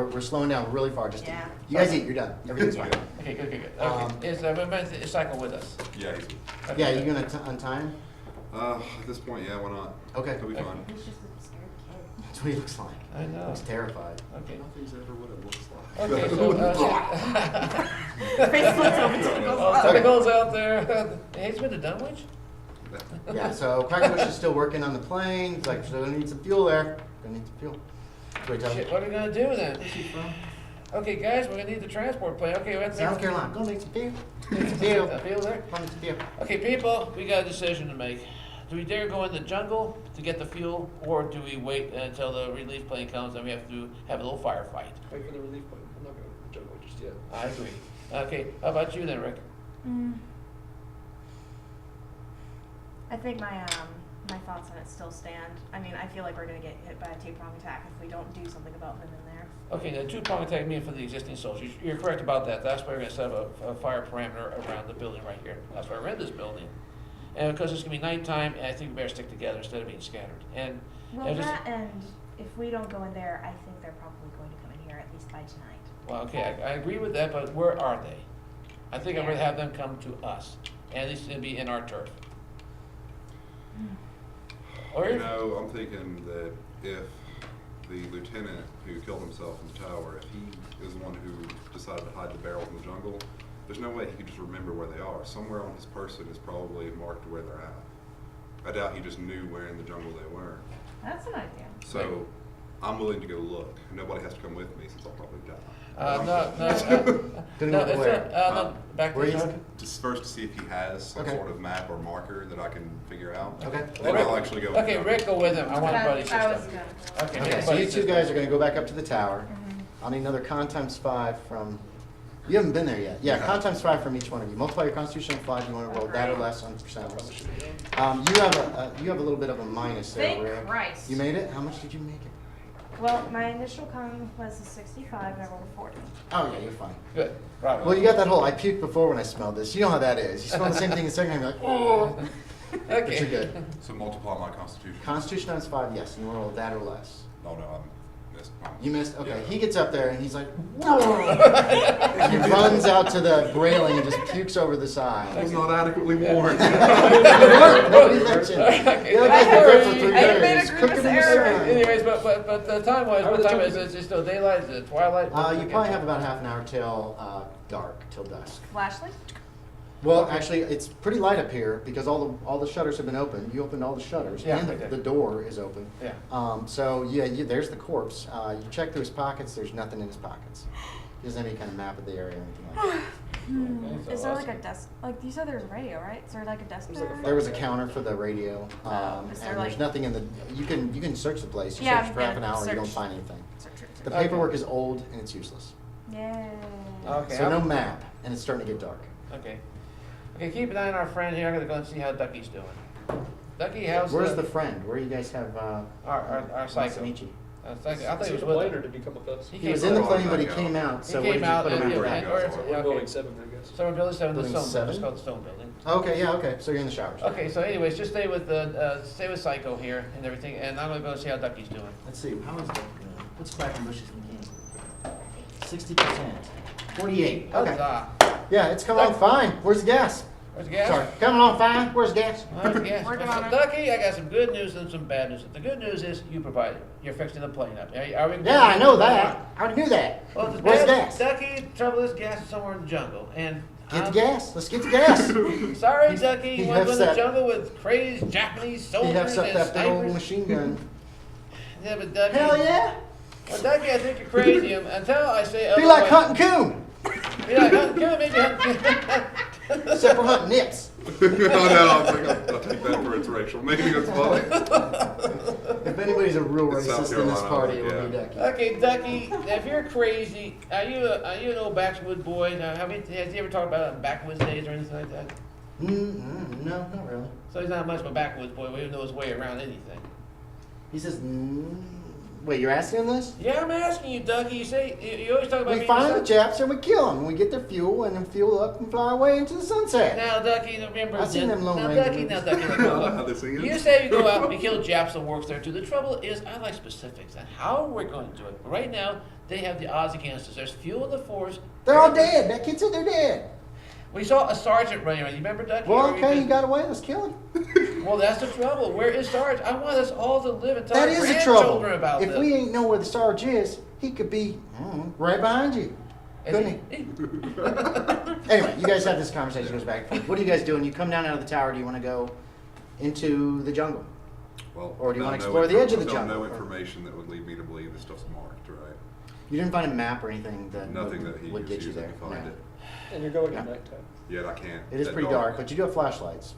we're slowing down really far. Just Yeah. you guys eat. You're done. Everything's fine. Okay, good. Okay, is Cycle with us? Yeah, he's, Okay. Yeah, you gonna untie him? at this point, yeah, why not? Okay. He'll be fine. He's just a scared kid. That's what he looks like. I know. He's terrified. Okay. Nothing's ever what it looks like. Okay, so, Face flips over to the Tentacles out there. Hey, he's been to Dunwich? Yeah. So Quackenbush is still working on the plane. He's like, so gonna need some fuel there. Gonna need some fuel. That's what he tells me. Shit, what are we gonna do then? Okay, guys, we're gonna need the transport plane. Okay, we have to South Carolina. Go need some fuel. Need some fuel. A field there? Need some fuel. Okay, people, we got a decision to make. Do we dare go in the jungle to get the fuel, or do we wait until the relief plane comes and we have to have a little firefight? Wait for the relief plane. I'm not going to jungle just yet. I agree. Okay, how about you then, Rick? I think my thoughts on it still stand. I mean, I feel like we're gonna get hit by a two-prong attack if we don't do something about them in there. Okay, the two-prong attack mean for the existing soldiers. You're correct about that. That's why we're gonna set up a fire parameter around the building right here. That's why we're in this building. And because it's gonna be nighttime, I think we better stick together instead of being scattered. And Well, and just- that and if we don't go in there, I think they're probably going to come in here at least by tonight. well, okay, I agree with that, but where are they? I think I'm gonna have them come to us, and at least it'll be in our turf. Or You if, know, I'm thinking that if the lieutenant who killed himself in the tower, if he is the one who decided to hide the barrels in the jungle, there's no way he could just remember where they are. Somewhere on his person is probably marked where they're at. I doubt he just knew where in the jungle they were. That's an idea. So I'm willing to go look. Nobody has to come with me since I'll probably die. no, Gonna no, go it's where? back Where to are you the looking? Just first to see if he has some Okay. sort of map or marker that I can figure out. Okay. Then I'll actually go. Okay, Rick, go with him. I want a buddy system. I was gonna. Okay, Okay, make a so buddy you two system. guys are gonna go back up to the tower. I'll need another con times 5 from, you haven't been there yet. Yeah, con times 5 from each one of you. Multiply your constitution on 5, you wanna roll that or less on percentages. You have a little bit of a minus there, Thank Rick. Christ. You made it? How much did you make it? Well, my initial con was a 65 and I rolled a 40. Oh, yeah, you're fine. Good, bravo. Well, you got that whole, I puked before when I smelled this. You know how that is. You smell the same thing the second time, you're like, oh. But Okay. you're good. So multiply my constitution. Constitution times 5, yes, and you wanna roll that or less. Oh no, I missed. You missed? Okay. Yeah. He gets up there and he's like, and he runs out to the railing and just pukes over the side. I was not adequately warned. Nobody mentioned. Okay. The other guy's been there for 3 I made a days. grievous Cooking in the error. sun. Anyways, but the time was, How are what the time is jump- it? Is it still daylight? Is it twilight? You probably have about half an hour till dark, till dusk. Flashlight? Well, actually, it's pretty light up here because all the shutters have been opened. You opened all the shutters, Yeah, and I did. the door is open. Yeah. So there's the corpse. You check through his pockets. There's nothing in his pockets. He doesn't have any kind of map of the area or anything like that. Okay, so Is there like awesome. a desk? Like you said, there's a radio, right? Is there like a desk There's like a there? There was a counter for the radio, Is there and there's like- nothing in the. You can search the place. You Yeah, search for I'm half an gonna hour, you don't search. find anything. Search. The Okay. paperwork is old and it's useless. Yay. Okay. So no map, and it's starting to get dark. Okay. Okay, keep an eye on our friend here. I'm gonna go and see how Ducky's doing. Ducky, how's Where's the friend? Where you guys have our psycho? Masanichi? Psycho. I thought he Is was the with plane or him. did he come with us? He was in the Oh, plane, but he yeah. came out. So He where came did you out put him and- at? and- or it's- We're okay. building 7, I guess. So we're building 7, the Building stone building. seven? It's called the stone building. Okay, yeah, okay. So you're in the showers. Okay, so anyways, just stay with Psycho here and everything, and I'm gonna go see how Ducky's doing. Let's see. How is that? What's Quackenbush's game? 60%. 48. Okay. Huzzah. Yeah, it's coming on fine. Where's the gas? Where's the gas? Sorry. Coming on fine. Where's the gas? Where's the gas? Working on it. Ducky, I got some good news and some bad news. The good news is you provided. You're fixing the plane up. Are we? Yeah, I know that. I already knew that. Well, the Where's the bad- gas? Ducky, trouble is gas is somewhere in the jungle, and Get the I'm- gas. Let's get the gas. Sorry, He's- Ducky, he you want to go in hefts the that- jungle with crazy Japanese He soldiers hefts up and that big old snipers? machine gun. Yeah, but Ducky. Hell yeah. Well, Ducky, I think you're crazy until I say. Be like hunting coon. Be like hunting coon, maybe hunting. Except for hunting nips. Oh no, I'll take that for its racial. Maybe that's funny. If anybody's a real It's South racist in this Carolina, party, it would yeah. be Ducky. Okay, Ducky, if you're crazy, are you an old backwoods boy? Has he ever talked about backwoods days or anything like that? No, not really. So he's not much of a backwoods boy. We don't know his way around anything. He says, wait, you're asking him this? Yeah, I'm asking you, Ducky. You say you always talk about We being find the the Japs and we kill them. We get their fuel and then fuel up and fly away into the sunset. Now, Ducky, remember. I've seen them Lone now, Ranger Ducky, movies. How they sing it? You say you go out and kill Japs and works there too. The trouble is, I like specifics and how we're going to do it. Right now, they have the odds against us. There's fuel in the force. They're all dead. That kid said they're dead. We saw a sergeant running around. You remember that? Well, okay, he got away. Let's kill him. Well, that's the trouble. Where is Sarge? I want us all to live and tell That our is the grandchildren trouble. about If this. we ain't know where the Sarge is, he could be right behind you. Couldn't he? Anyway, you guys have this conversation. Goes back and forth. What are you guys doing? You come down out of the tower. Do you want to go into the jungle? Well, Or do you I wanna don't explore know the edge of the I don't jungle? know information that would lead me to believe this stuff's marked, right? You didn't find a map or anything that Nothing that he would was get you using there. to find No. it. And you're going Yeah. at nighttime. Yet I can't. It is at pretty dawn. dark, but you do have flashlights.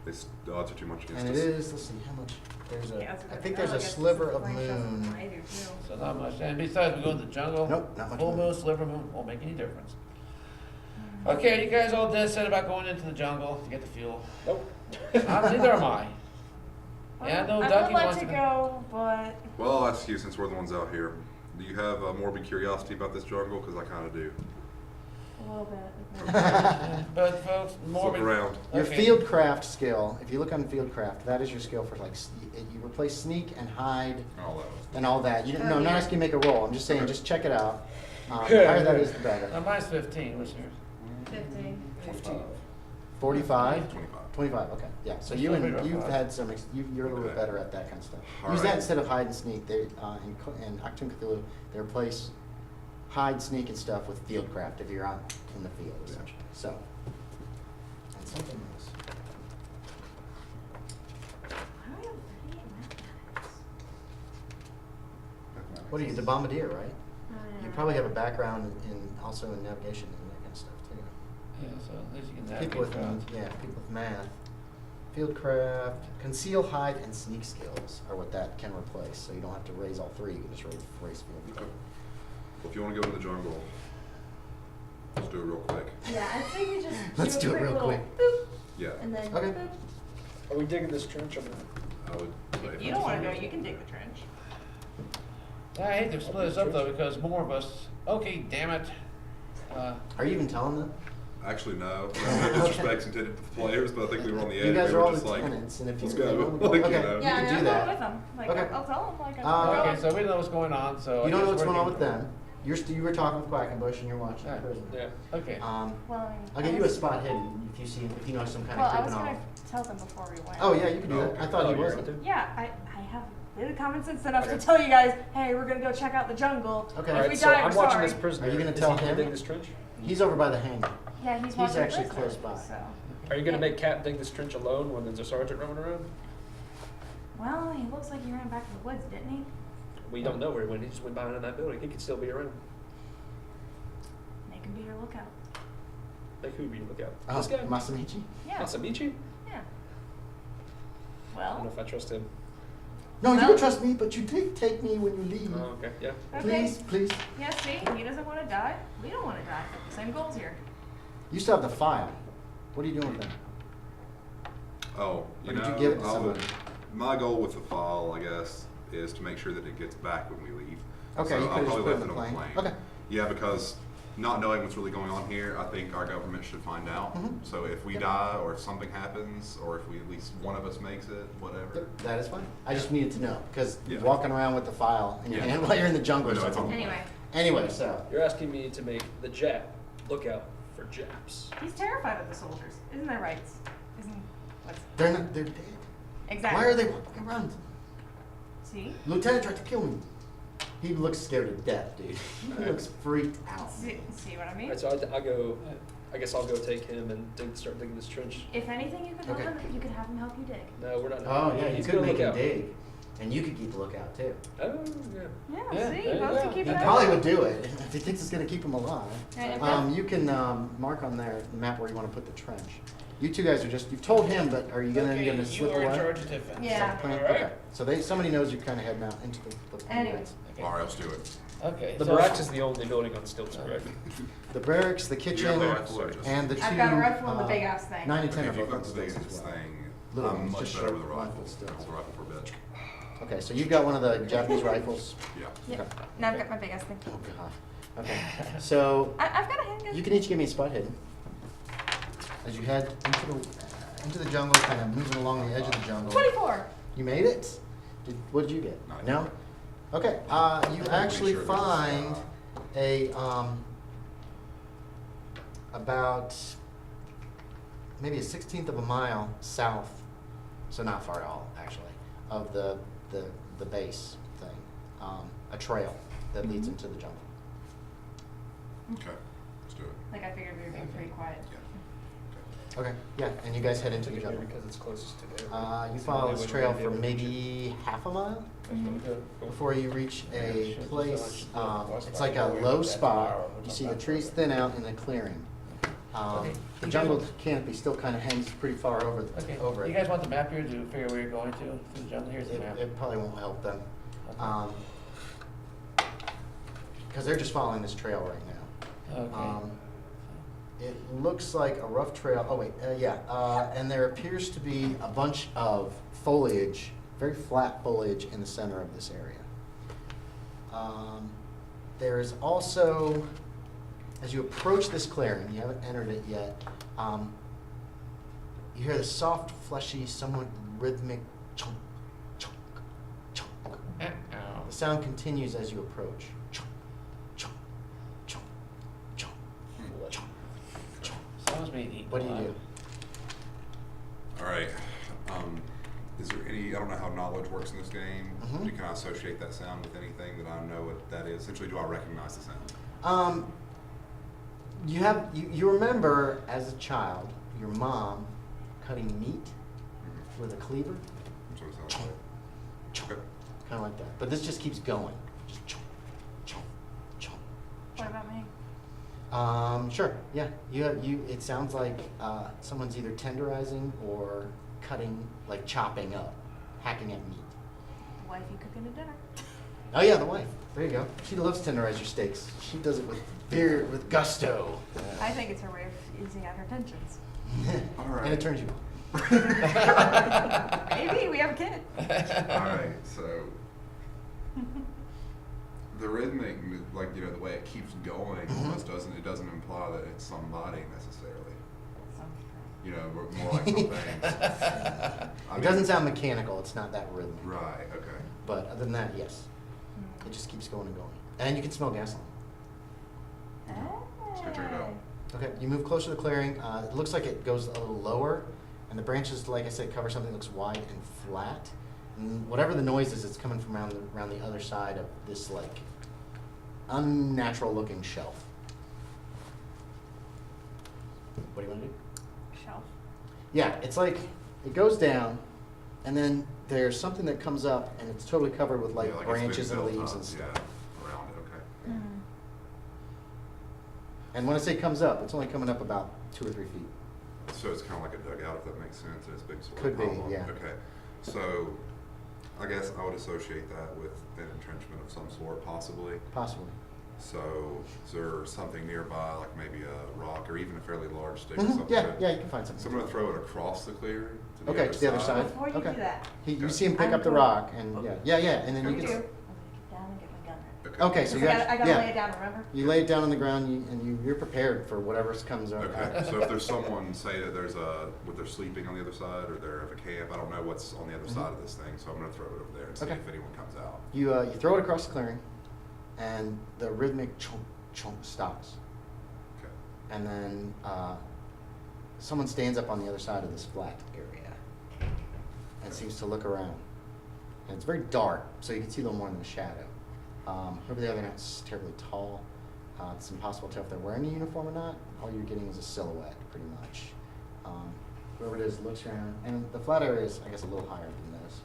The odds are too much against And us. it is. Let's see how much. There's a. Yeah, I think there's a sliver of moon. I do too. So not much. And besides, we go in the jungle. Nope, not much Full moon. moon, sliver moon, won't make any difference. Okay, you guys all dead set about going into the jungle to get the fuel. Nope. Neither am I. Yeah, no, I Ducky would like wants to to go, but Well, I'll ask you since we're the ones out here. Do you have a morbid curiosity about this jungle? Because I kind of do. a little bit. But folks, Look morbid. around. Your Okay. fieldcraft skill, if you look on fieldcraft, that is your skill for like, you replace sneak and hide All that. and all that. You didn't, no, Oh, I'm not yeah. asking you to make a roll. I'm just saying, Okay. just check it out. The higher that is, the better. Mine's 15. What's yours? 15. 45? 25. 25, okay, yeah, so That's you not and, very you've rough. had some, you're a little bit Okay. better at that kind of stuff. All Use that right. instead of hide and sneak, they, in Cthulhu Cthulhu, they replace hide, sneak and stuff with fieldcraft if you're out in the field, essentially, so. And something else. I don't have 38 mathematics. What are you, the Bombardier, right? Oh, You yeah. probably have a background in, also in navigation and that kind of stuff too. Yeah, so at least you can People with, navigate around. yeah, people with math. Fieldcraft, conceal, hide, and sneak skills are what that can replace, so you don't have to raise all three, you can just raise field. Okay. Well, if you want to go to the jungle, let's do it real quick. Yeah, I think we just Let's do it quick real little quick. boop, Yeah. and then Okay. boop. Are we digging this trench or not? I would say. If you don't want to go, you can dig the trench. I hate to split us up though because more of us. Okay, damn it. Are you even telling them? Actually, no. No disrespect's intended to the players, but I think we were on the edge. You guys we are were all just like, lieutenants, and if you let's really go. wanna go- Like, okay. you know. Yeah, can I do mean, that. I'm going with them. Like, Okay. I'll tell them. Like, Okay, I'm Okay, so we know what's going on. So I You don't guess know what's we're going on with getting- them. You were talking with Quackenbush and you're watching Yeah. the prison. Yeah. Okay. Well, I'll give you a spot hidden if you know some kind Well, of I creeping was off. gonna tell them before we went. Oh yeah, you can do Oh, that. okay. I thought you you're were. going to? Yeah, I have a bit of common sense enough Okay. to tell you guys, hey, we're gonna go check out the jungle. Okay. If Alright, we so die, I'm we're watching sorry. this prisoner. Are you gonna Is tell he him? dig this trench? He's over by the hangar. Yeah, he's He's watching actually prisoners, close by. So. Are you gonna make Cap dig this trench alone when there's a sergeant roaming around? Well, he looks like he ran back to the woods, didn't he? We don't know where he went. He just went behind in that building. He could still be around. They can be your lookout. Like who be look out? Oh, This guy? Masamichi? Yeah. Masamichi? Yeah. I don't know Well. if I trust him. No, you Well- don't trust me, but you did take me when you leave. Oh, okay. Yeah. Okay. Please, please. Yeah, see, he doesn't want to die. We don't want to die. Same goals here. You still have the file. What are you doing with that? Oh, Or you did know, you give it to I would, somebody? my goal with the file, I guess, is to make sure that it gets back when we leave. Okay, So you I'll could've just probably put it left in it the on the plane. plane. Okay. Yeah, because not knowing what's really going on here, I think our government should find out. Mhm. So if we Yep. die, or if something happens, or if we at least one of us makes it, whatever. Yep, that is fine. I just needed to know, because Yeah. walking around with the file in your Yeah. hand while you're in the jungle or I know, it's something. on- Anyway, Anyway, so. You're asking me to make the Jap look out for Japs. he's terrified of the soldiers. Isn't that right? Isn't what's They're dead. exactly? Why are they walking around? See? Lieutenant tried to kill me. He looks scared to death, dude. He looks freaked out. See what I mean? Alright, so I go. I guess I'll go take him and start digging this trench. If anything, you could help Okay. him. You could have him help you dig. No, we're not. Oh, yeah, you He's could gonna make look him out. dig. And you could keep the lookout, too. Oh, yeah. Yeah. Yeah, See, there you both go. can keep He it up. probably would do it if he thinks it's going to keep him alive. And if that- You can mark on there the map where you want to put the trench. You two guys are just, you've told him, but are you going Okay, to you slip are away? in charge of Tiffin. Yeah. Plan? All right. Okay. So somebody knows you're kind of heading out into the Anyway. woods. Okay. All right, let's do it. Okay. The so- barracks is the only building on stilts, correct? The barracks, the Do you have kitchen, the rifle or just- and the two. I've got a rifle and the big ass thing. 9 and 10 Okay, are if you've both on got the stilts biggest as well. thing, Little I'm ones, much just better short with a rifle rifle. stilts. Hold the rifle for a bitch. Okay, so you've got one of the Japanese rifles. Yeah. Yep. Okay. Now I've got my big ass thing. Oh, God. Okay, so I've got a handgun. you can each give me a spot hidden. As you head into the jungle, kind of moving along the edge of the jungle. 24. You made it? What did you get? Nine. No? Okay, you actually find a, about maybe a 1/16 of a mile south, so not far at all, actually, of the base thing, a trail that leads into the jungle. Okay, let's do it. Like, I figured we would be pretty quiet. Yeah. Okay, yeah, and you guys head into the Maybe jungle. because it's closest to there. You follow this trail for maybe half a mile before you reach a place, it's like a low spot. You see the trees thin out in a clearing. The jungle canopy still kind of hangs pretty far over Okay, over you it. guys want the map here to figure where you're going to the jungle? Here's the map. It probably won't help them. Okay. Because they're just following this trail right now. Okay. It looks like a rough trail. Oh wait, and there appears to be a bunch of foliage, very flat foliage in the center of this area. There is also, as you approach this clearing, you haven't entered it yet, you hear the soft, fleshy, somewhat rhythmic chunk, chunk, chunk. Uh-oh. The sound continues as you approach. Chunk, chunk, chunk, chunk, chunk, chunk. Sounds being eaten. What do you do? All right. Is there any, I don't know how knowledge works in this game. Mhm. Can I associate that sound with anything that I know what that is? Essentially, do I recognize the sound? You remember as a child your mom cutting meat with a cleaver, That's what it sounds chunk, like. chunk, Okay. kind of like that. But this just keeps going, just chunk, chunk, chunk. What about me? Sure, yeah. It sounds like someone's either tenderizing or cutting, like chopping up, hacking at meat. Wifey cooking a dinner. Oh yeah, the wife. There you go. She loves to tenderize your steaks. She does it with gusto. I think it's her way of easing out her tensions. All right. And it turns you on. Maybe we have a kid. All right. So the rhythmic, like the way it keeps going, almost doesn't imply that it's somebody necessarily. More like some things. It doesn't sound mechanical. It's not that rhythmic. Right. Okay. But other than that, yes. It just keeps going and going. And you can smell gasoline. Let's go check it out. Okay, you move closer to the clearing. It looks like it goes a little lower, and the branches, like I said, cover something that looks wide and flat. And whatever the noise is, it's coming from around the other side of this, like, unnatural-looking shelf. What do you want to do? Shelf. Yeah, it's like, it goes down, and then there's something that comes up, and it's totally covered with, like, Yeah, it's branches been and built leaves up, and stuff. Yeah, around it. Okay. And when I say comes up, it's only coming up about 2 or 3 feet. So it's kind of like a dugout, if that makes sense. And it's big sort Could of be, column. yeah. Okay. So I guess I would associate that with an entrenchment of some sort, possibly. Possibly. So is there something nearby, like maybe a rock or even a fairly large stick or Mhm, something? yeah, that- yeah, you can find something. So I'm going to throw it across the clearing to the Okay, other to the other side. side. Before you Okay. do that, You see him pick up the rock, and yeah, and then you I'm can. gonna get down and get my gun ready. Okay, so I you gotta, I gotta yeah. lay it down, remember? You lay it down on the ground, you're prepared for whatever comes up. Okay, so if there's someone, say that they're sleeping on the other side or they're at a camp, I don't know what's on the other side of this thing, so I'm going to throw it over there and see Okay. if anyone comes out. You throw it across the clearing, and the rhythmic chunk chunk stops, Okay. and then someone stands up on the other side of this flat area, and seems to look around. And it's very dark, so you can see a little more in the shadow. Whoever the other not terribly tall. It's impossible to tell if they're wearing a uniform or not. All you're getting is a silhouette, pretty much. Whoever it is looks around, and the flat area is, I guess, a little higher than this.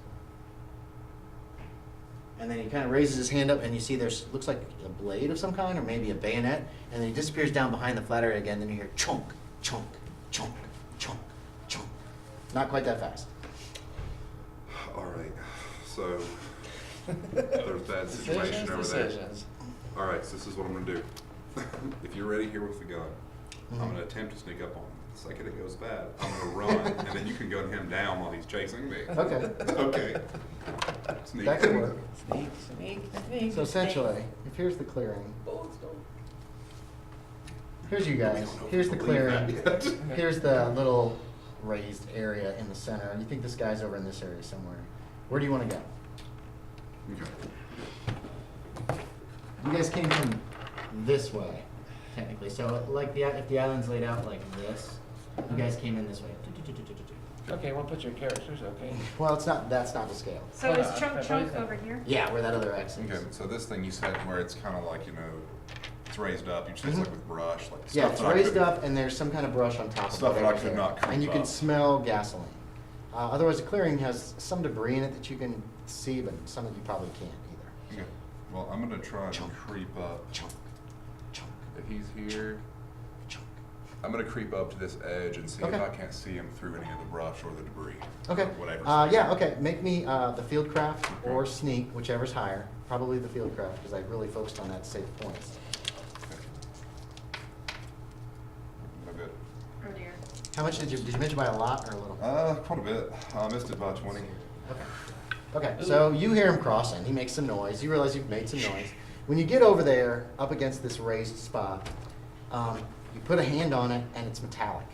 And then he kind of raises his hand up, and you see looks like a blade of some kind, or maybe a bayonet, and then he disappears down behind the flat area again. Then you hear chunk, chunk, chunk, chunk, chunk. Not quite that fast. All right, so there's bad situation over there. Decisions. All right, so this is what I'm gonna do. If you're ready here with the gun, I'm gonna attempt to sneak up on him. The second it goes bad, I'm gonna run, and then you can gun him down while he's chasing me. Okay. Okay. Sneak. That could work. Sneak, sneak, sneak. So essentially, if here's the clearing, here's you guys, here's the clearing, here's the little raised area in the center. You think this guy's over in this area somewhere. Where do you want to go? Okay. You guys came from this way, technically. So like if the island's laid out like this, you guys came in this way. Okay, we'll put your characters, okay? Well, that's not the scale. So is Chunk over here? Yeah, where that other X is. Okay, so this thing you said where it's kind of like, it's raised up, you just Mhm. like with brush, like Yeah, stuff it's that I raised could- up, and there's some kind of brush on top of it. Stuff that I over could there. not creep And you can up. smell gasoline. Otherwise, the clearing has some debris in it that you can see, but some of you probably can't either. Okay, well, I'm gonna try to Chunk. creep up. Chunk, chunk, If he's here, chunk. I'm gonna creep up to this edge and see Okay. if I can't see him through any of the brush or the debris. Okay. Or whatever. Yeah, okay. Make me the field craft or sneak, whichever's higher. Probably the field craft, because I really focused on that to save points. No good. Oh dear. How much did you mention by a lot or a little? Quite a bit. I missed it by 20. Okay. Okay, so you hear him crossing. He makes some noise. You realize you've made some noise. When you get over there, up against this raised spot, you put a hand on it, and it's metallic.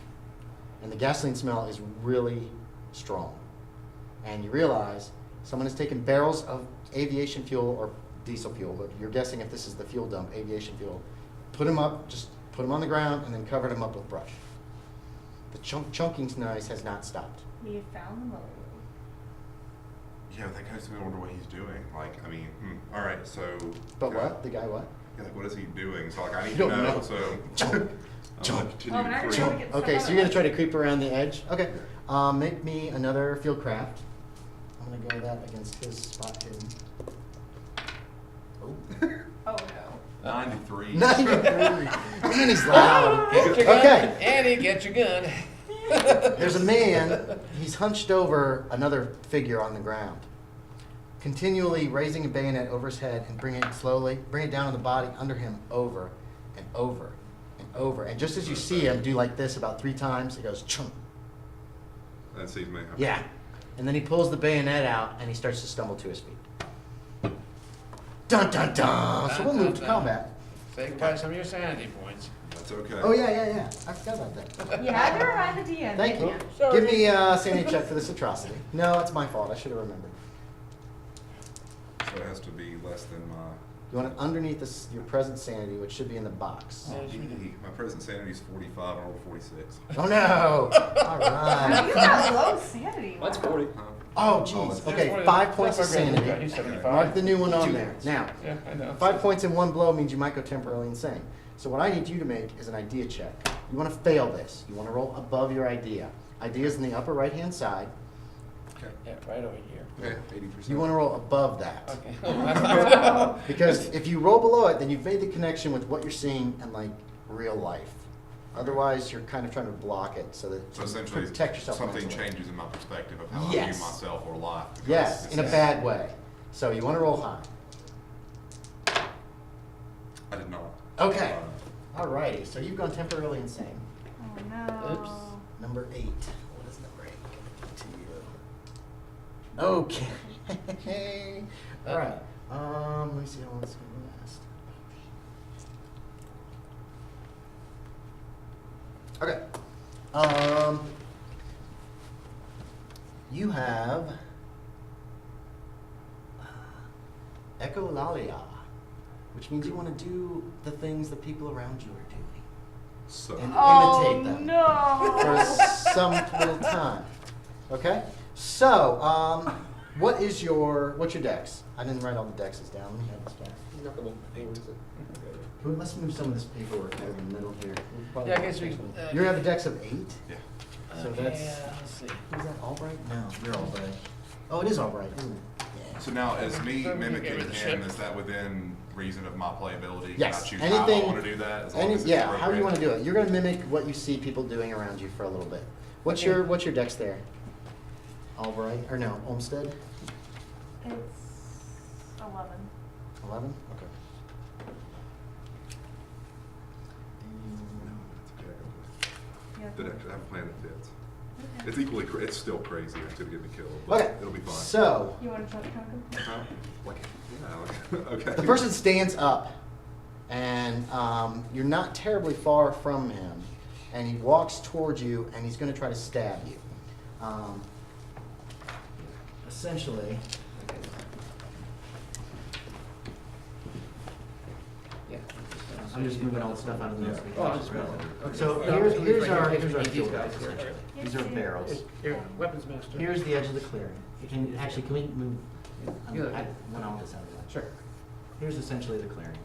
And the gasoline smell is really strong. And you realize someone has taken barrels of aviation fuel or diesel fuel, but you're guessing if this is the fuel dump, aviation fuel, put them up, just put them on the ground, and then covered them up with brush. The chunking noise has not stopped. You found the mold. Yeah, that goes to me. I wonder what he's doing. Like, I mean, all right, so. But what? The guy what? Yeah, like, what is he doing? So, like, I need You to don't know. know. So. Chunk, I'm chunk, gonna continue Oh, to now you're creep. trying to get Okay, stuff so out you're of gonna it. try to creep around the edge? Okay. Make me another field craft. I'm gonna go that against his spot hidden. Oh. Oh no. 93. 93. Man, he's loud. Get your gun, Okay. Annie, get your gun. There's a man, he's hunched over another figure on the ground, continually raising a bayonet over his head and bring it down on the body under him over and over and over. And just as you see him do like this about 3 times, it goes chunk. That sees me. Okay. Yeah. And then he pulls the bayonet out and he starts to stumble to his feet. Dun dun dun! So we'll move to combat. Say goodbye to some of your sanity points. That's okay. Oh yeah. I forgot about that. You had to remind the DM. Thank you. Sorry. Give me a sanity check for this atrocity. No, it's my fault. I should have remembered. So it has to be less than my. You want it underneath your present sanity, which should be in the box. My present sanity is 45. I rolled 46. Oh no! All You right. got low sanity. Mine's Wow. 40. Oh jeez. Okay, 5 points of sanity. He's 75. Mark the new one on there. Now, Yeah, I know. 5 points in one blow means you might go temporarily insane. So what I need you to make is an idea check. You want to fail this. You want to roll above your idea. Idea's in the upper right-hand side. Okay. Yeah, right over here. Okay, 80%. You want to roll above that. Okay. Because if you roll below it, then you've made the connection with what you're seeing in like real life. Otherwise, you're kind of trying to block it so that So you essentially, protect yourself. something mentally. changes in my perspective of how I Yes. view myself or life. because Yes, this in a is- bad way. So you want to roll high. I did not. Okay. Alrighty. So you've gone temporarily insane. Oh no. Oops. Number 8. What is number 8 going to do? Okay. All right. Let me see how long this is going to last. Okay. You have echolalia, which means you want to do the things that people around you are doing So, and Oh imitate them no. for some little time. Okay? So, what's your dex? I didn't write all the dexes down. Let me have this back. He's not gonna. Where is it? Well, let's move some of this paperwork out in the middle here. We'll probably- Yeah, I guess we. You have a dex of 8? yeah. So Okay, that's- let's see. Is that Albright? No, you're Albright. Oh, it is Albright, isn't it? Yeah. So now, is me So we can get mimicking rid of the him, ship. is that within reason of my playability? Yes. Can I choose Anything- how I want to do that? As long as it's Yeah, how do you appropriate? want to do it? You're going to mimic what you see people doing around you for a little bit. What's Okay. your dex there? Albright, or no, Olmstead? It's 11. 11? Okay. No, it's okay. Yeah. Did actually have a plan that fits. Okay. It's equally, it's still crazy. It's gonna get me killed. But Okay. It'll be fine. So, You want to try to talk him? Huh? Like, yeah, like, okay. the person stands up, and you're not terribly far from him, and he walks towards you, and he's going to try to stab you. Essentially, I'm just moving all the stuff out of the notes. Oh, just So okay. here's our These field guys guys. here. These are barrels. Here, weapons master. Here's the edge of the clearing. Can we move? I Yeah. went all this out of the way. Sure. Here's essentially the clearing.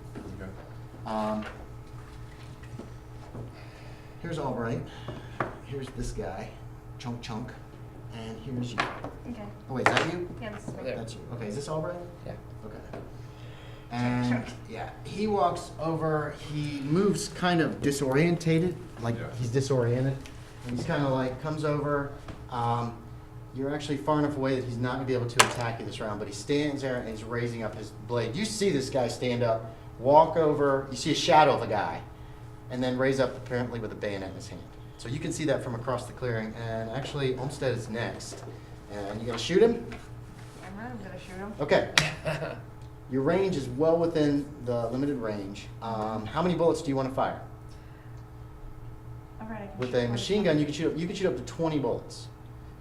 Here's Albright. Here's this guy, Chunk, and here's you. Okay. Oh wait, is that you? Yeah, this is me. There. That's you. Okay, is this Albright? Yeah. Okay. And yeah, he walks over. He moves kind of disorientated, like Yeah. he's disoriented, and he's kind of like comes over. You're actually far enough away that he's not gonna be able to attack you this round, but he stands there and he's raising up his blade. You see this guy stand up, walk over. You see a shadow of a guy, and then raise up apparently with a bayonet in his hand. So you can see that from across the clearing. And actually, Olmstead is next. And you gonna shoot him? I'm gonna shoot him. Okay. Your range is well within the limited range. How many bullets do you want to fire? All right, I can With shoot a one machine time. gun, you can shoot up to 20 bullets.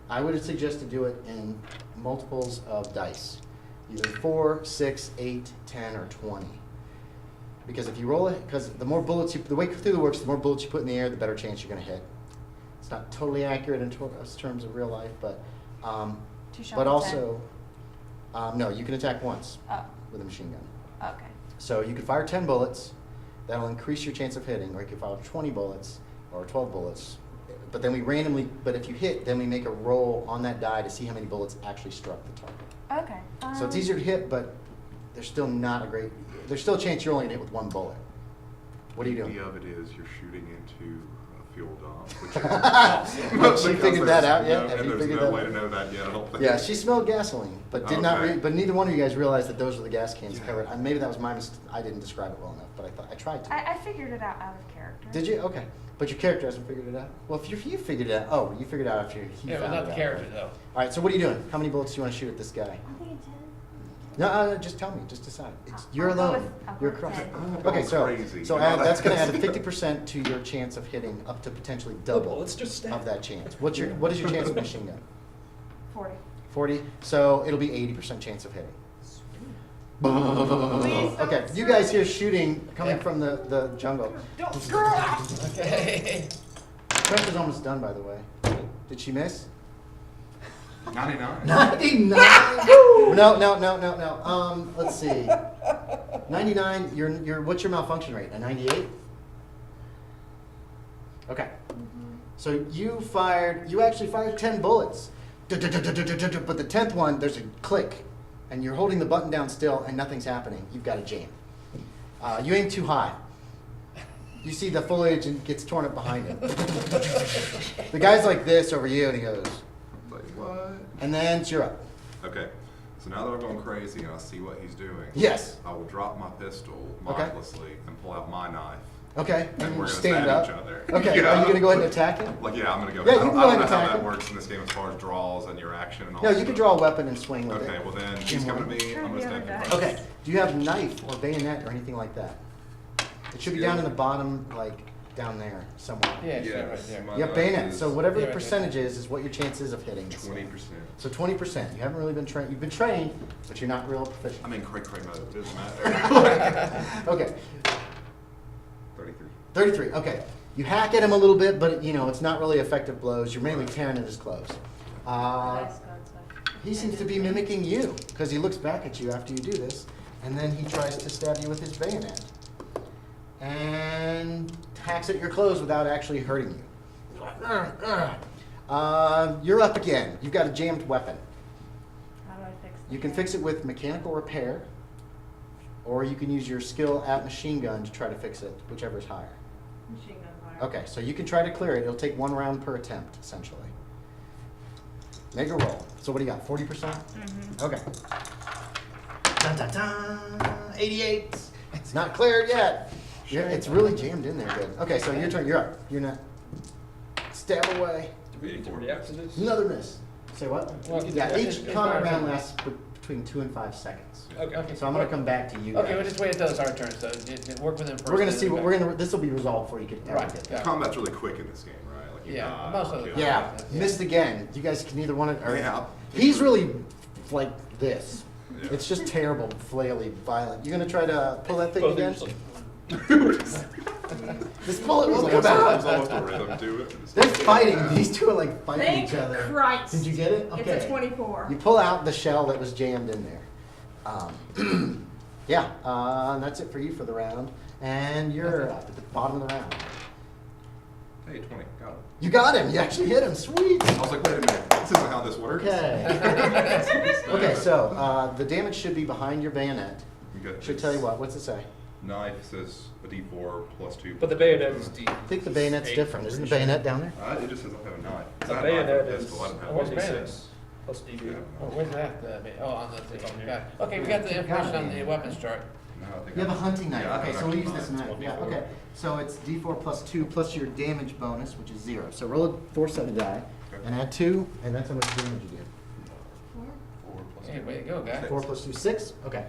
I would suggest to do it in multiples of dice, either 4, 6, 8, 10, or 20. Because if you roll it, because the more bullets the way Cthulhu works, the more bullets you put in the air, the better chance you're going to hit. It's not totally accurate in terms of real life, but 2 shots. but of also, no, you can attack once 10. with a machine gun. Oh, okay. So you could fire 10 bullets, that'll increase your chance of hitting, or you could fire 20 bullets or 12 bullets. But then but if you hit, then we make a roll on that die to see how many bullets actually struck the target. Okay. So it's easier to hit, but there's still a chance you're only gonna hit with 1 bullet. What are you The doing? idea of it is you're shooting into a fuel dump, which is Have you figured that out yet? No, Have and you there's figured no that way out? to know that yet. I don't think. Yeah, she smelled gasoline, but did not. Okay. But neither one of you guys realized that those were the gas cans Yeah. covered. Maybe that was my mistake. I didn't describe it well enough, but I tried to. I figured it out of character. Did you? Okay. But your character hasn't figured it out? Well, if you figured it out, you figured it out after he Yeah, but found not it the out. character though. All right, so what are you doing? How many bullets do you want to shoot at this guy? I'm thinking 10. No, just tell me. Just decide. You're I'll go alone. with- I'll go You're with across. 10. Okay, so Crazy. that's going to add a 50% to your chance of hitting, up to potentially double Let's just stab. of that chance. What is your chance of machine gun? 40. 40. So it'll be 80% chance of hitting. Please don't Okay, you screw guys me. hear shooting coming from the jungle. Don't screw up! Okay. Preston's almost done, by the way. Did she miss? 99. 99. No. Let's see. 99. Your what's your malfunction rate? A 98. Okay. So you actually fired 10 bullets, but the 10th one there's a click, and you're holding the button down still, and nothing's happening. You've got a jam. You aim too high. You see the foliage and gets torn up behind him. The guy's like this over you, and he goes, Like what? and then you're up. Okay. So now that I'm going crazy and I see what he's doing, Yes. I will drop my pistol Okay. mindlessly and pull out my knife. Okay. And we're gonna stand stab up. each other. Okay. Yeah. Are you gonna go ahead and attack him? Like, yeah, I'm gonna go. Yeah, you I can don't, go I ahead don't know and how attack that him. works in this game as far as draws and your action and all No, that you can stuff. draw a weapon and swing with Okay, it. well then he's coming to me. I'm gonna stab him first. Okay. Do you have knife or bayonet or anything like that? It should be down in the bottom, like down there somewhere. Yeah, it's right Yes, there. my You have knife bayonet. is So whatever Yeah, the right percentage is what your chances of hitting. this 20%. thing. So 20%. You haven't really been trained. You've been trained, but you're not real proficient. I'm in cray mode. It doesn't matter. Okay. 33. 33. Okay. You hack at him a little bit, but it's not really effective blows. You're mainly tearing at his clothes. He seems to be mimicking you because he looks back at you after you do this, and then he tries to stab you with his bayonet and hacks at your clothes without actually hurting you. You're up again. You've got a jammed weapon. How do I fix it? You can fix it with mechanical repair, or you can use your skill at machine gun to try to fix it, whichever is higher. Machine gun fire. Okay, so you can try to clear it. It'll take 1 round per attempt, essentially. Make a roll. So what do you got, 40%? Mm-hmm. Okay. Dun, dun, dun. 88. It's not cleared yet. It's really jammed in there good. Okay, so your turn. You're up. You're not. Stab away. Do we need to react to this? Another miss. Say what? Well, Yeah, it's- each it's combat fire. round lasts between 2 and 5 seconds. Okay. So I'm going to come back to you Okay, guys. we'll just wait until it's our turn, so work with him first. We're going to and see then what back. we're going to. This will be resolved before you can ever Right, get yeah. there. Combat's really quick in this game, right? Like you Yeah, die, most of kill. the- Yeah, Yeah. missed again. You guys can either want it or Yeah. he's really like this. Yeah. It's just terrible, flaily, violent. You gonna try to pull that thing Both again? of you just This bullet won't There's come almost, out. there's almost a rhythm to it. They're fighting. These two are like fighting Thank each other. Christ. Did you get it? Okay. It's a 24. You pull out the shell that was jammed in there. Yeah, and that's it for you for the round. And you're up at the bottom of the round. Hey, 20, got it. You got him. You actually hit him. Sweet. I was like, wait a minute, this isn't how this works. Okay. Okay, so the damage should be behind your bayonet. Okay. Should tell you what. What's it say? Knife says a D4 plus 2. But the bayonet is deep. I think the bayonet's different. Isn't the bayonet down there? It just says I have a knife. The I had a knife and a bayonet is pistol, I didn't have Where's one. the bayonet? 1d6 plus DB. Yeah. Oh, where's that? On the thing. Got it. Okay, we got the information on the weapons chart. No, I think You have a I- hunting knife. Yeah, I Okay, have so an we'll use actual this knife. knife. Yeah, okay. So it's D4 plus 2 plus your damage bonus, which is 0. So roll a 4-sided die Okay. and add 2, and that's how much damage you do. 4 plus Hey, 2. way to go, guy. 4 plus 2, 6? Okay.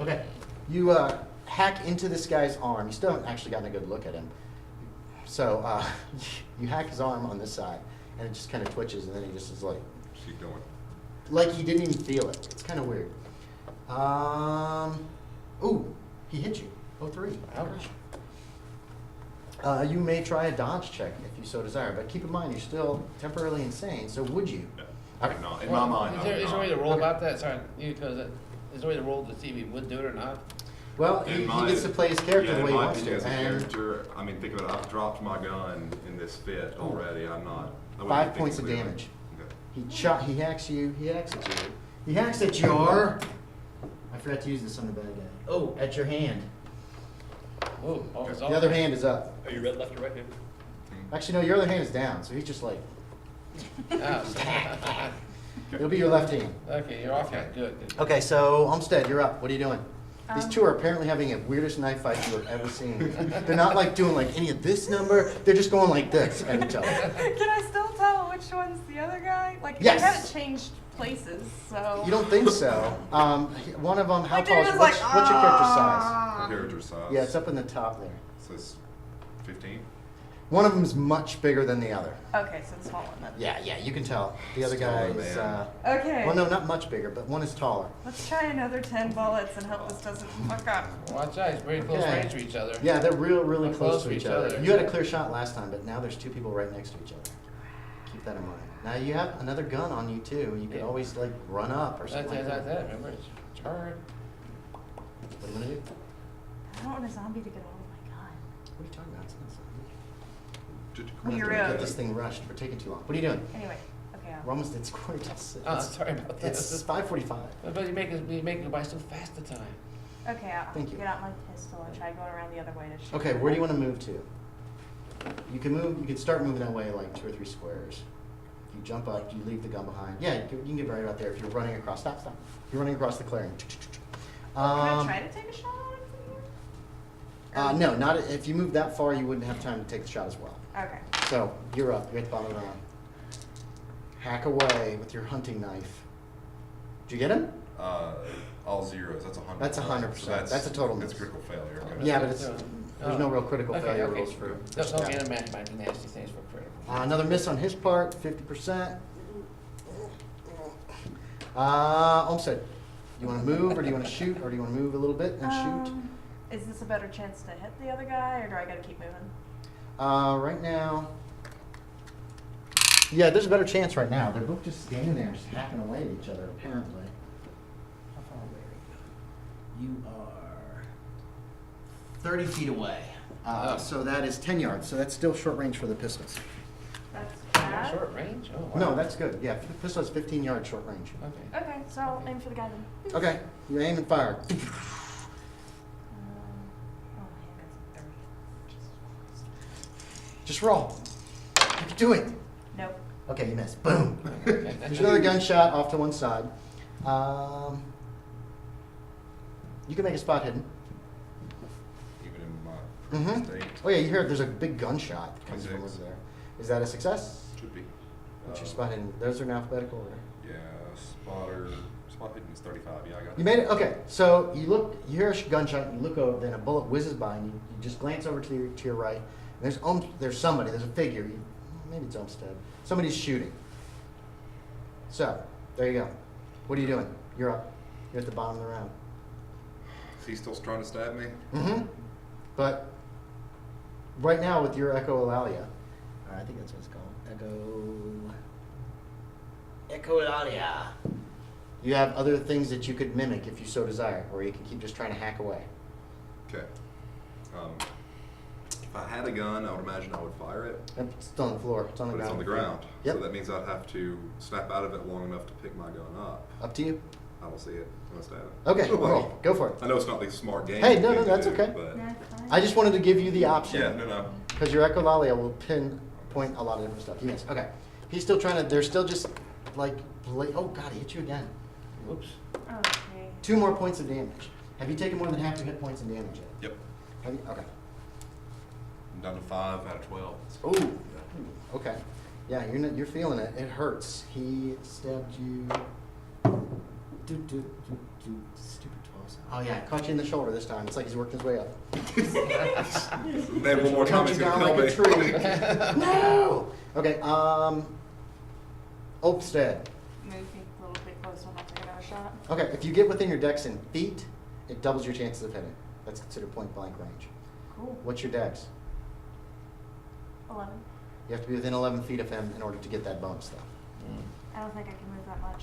Okay. You hack into this guy's arm. You still haven't actually gotten a good look at him. So you hack his arm on this side, and it just kind of twitches, and then he just is Just keep going. like he didn't even feel it. It's kind of weird. Ooh, he hit you. 03. Ouch. You may try a dodge check if you so desire, but keep in mind you're still temporarily insane. So would you? No, Okay. no, in my mind, Is I there, would is there a way to not. roll about that? Sorry, because is there a way to roll to see if he would do it or not? Well, In he my- gets to play his character yeah, the way in he my wants opinion, to. as a And character, I mean, think of it, I've dropped my gun in this fit already. I'm not. I wouldn't 5 think points of clearly. damage. Okay. He hacks you. He hacks at you. He hacks at your. I forgot to use this on the bad guy. Oh, at your hand. Ooh, oh, it's The all- other hand is up. Are you red, left, or right handed? Actually, no, your other hand is down. So he's just like. Ah, It'll be your left hand. okay, you're off that. Good. Good. Okay, so Olmstead, you're up. What are you doing? These Um, two are apparently having the weirdest knife fight you have ever seen. They're not like doing like any of this number. They're just going like this at each other. Can I still tell which one's the other guy? Like, Yes. we haven't changed places, so. You don't think so? One of them. How Like, tall they're is? just What's your character size? "Ah." Character size. Yeah, it's up in the top there. Says 15. One of them's much bigger than the other. Okay, so the small one then. Yeah, you can tell. The other guy Taller is. man. Okay. Well, no, not much bigger, but one is taller. Let's try another 10 bullets and hope this doesn't fuck up. Watch out, it's very close Okay. range to each other. Yeah, they're really They're close to each other. You had a clear shot last time, but now there's two people right next to each other. Keep that in mind. Now you have another gun on you too. You could Yeah. always like run up or something like that. Remember, it's hard. What are you gonna do? I don't want a zombie to get hold of my gun. What are you talking about? It's not something. Did you- We're gonna You're have to right. get this thing rushed. We're taking too long. What are you doing? Anyway, okay. We're almost. It's quarter till 6. Oh, sorry about that. It's 5:45. But you make it by so fast the time. Okay, I'll Thank you. get out my pistol and try going around the other way to shoot. Okay, where do you want to move to? You can move. You can start moving that way like 2 or 3 squares. You jump up. You leave the gun behind. Yeah, you can get right out there if you're running across. Stop. You're running across the clearing. Can I try to take a shot on it from here? No, not if you move that far. You wouldn't have time to take the shot as well. Okay. So you're up. You're at the bottom of the round. Hack away with your hunting knife. Did you get him? All zeros. That's 100. That's 100%. That's a total That's miss. critical failure. Okay. Yeah, but it's there's no real critical Okay, failure okay. rules for. That's okay, the match might be nasty things for critical. Another miss on his part, 50%. Olmstead, you want to move or do you want to shoot or do you want to move a little bit and shoot? Is this a better chance to hit the other guy or do I gotta keep moving? Right now, yeah, there's a better chance right now. They're both just standing there, just hacking away at each other, apparently. How far away are you? You are 30 feet away. So that is 10 yards. So that's still short range for the pistols. That's bad. Short range? Oh, wow. No, that's good. Yeah, pistol has 15 yards short range. Okay. Okay, so I'll aim for the guy then. Okay, you aim and fire. Oh, my handgun's 30. Jesus Christ. Just roll. You can do it. Nope. Okay, you missed. Boom. There's another gunshot off to one side. You can make a spot hidden. Even in my state. Oh yeah, you hear there's a big gunshot that comes from 26. over there. Is that a success? Should be. What's your spot hidden? Those are in alphabetical order. Yeah, spot hidden is 35. Yeah, I got it. You made it? Okay. So you look, you hear a gunshot, you look over, then a bullet whizzes by, and you just glance over to your right. And there's somebody, there's a figure. Maybe it's Olmstead. Somebody's shooting. So, there you go. What are you doing? You're up. You're at the bottom of the round. Is he still trying to stab me? Mm-hmm. But right now with your echolalia, I think that's what it's called. Echolalia. You have other things that you could mimic if you so desire, or you can keep just trying to hack away. Okay. If I had a gun, I would imagine I would fire it. It's still on the floor. It's on the But ground. it's on the ground. Yep. So that means I'd have to snap out of it long enough to pick my gun up. Up to you. I don't see it. I'm gonna stab it. Okay, Like, roll. Go for it. I know it's not the smart game. Hey, no, thing no, to that's do, okay. But No, it's fine. I just wanted to give you the option. yeah, no. Because your echolalia will pinpoint a lot of different stuff. Yes. Okay. He's still trying to. They're still just like. Oh God! He hit you again. Whoops. Oh, okay. 2 more points of damage. Have you taken more than half your hit points in damage yet? Yep. Have you? Okay. I'm down to 5 out of 12. Oh. Okay. Yeah, you're feeling it. It hurts. He stabbed you. Stupid 12. Oh yeah, caught you in the shoulder this time. It's like he's working his way up. Maybe one more time Cut you he's down gonna like kill a me. tree. No. Okay. Olmstead. Move me a little bit closer, I'll take another shot. Okay, if you get within your dex in feet, it doubles your chances of hitting. That's considered point blank range. Cool. What's your dex? 11. You have to be within 11 feet of him in order to get that bonus, though. I don't think I can move that much.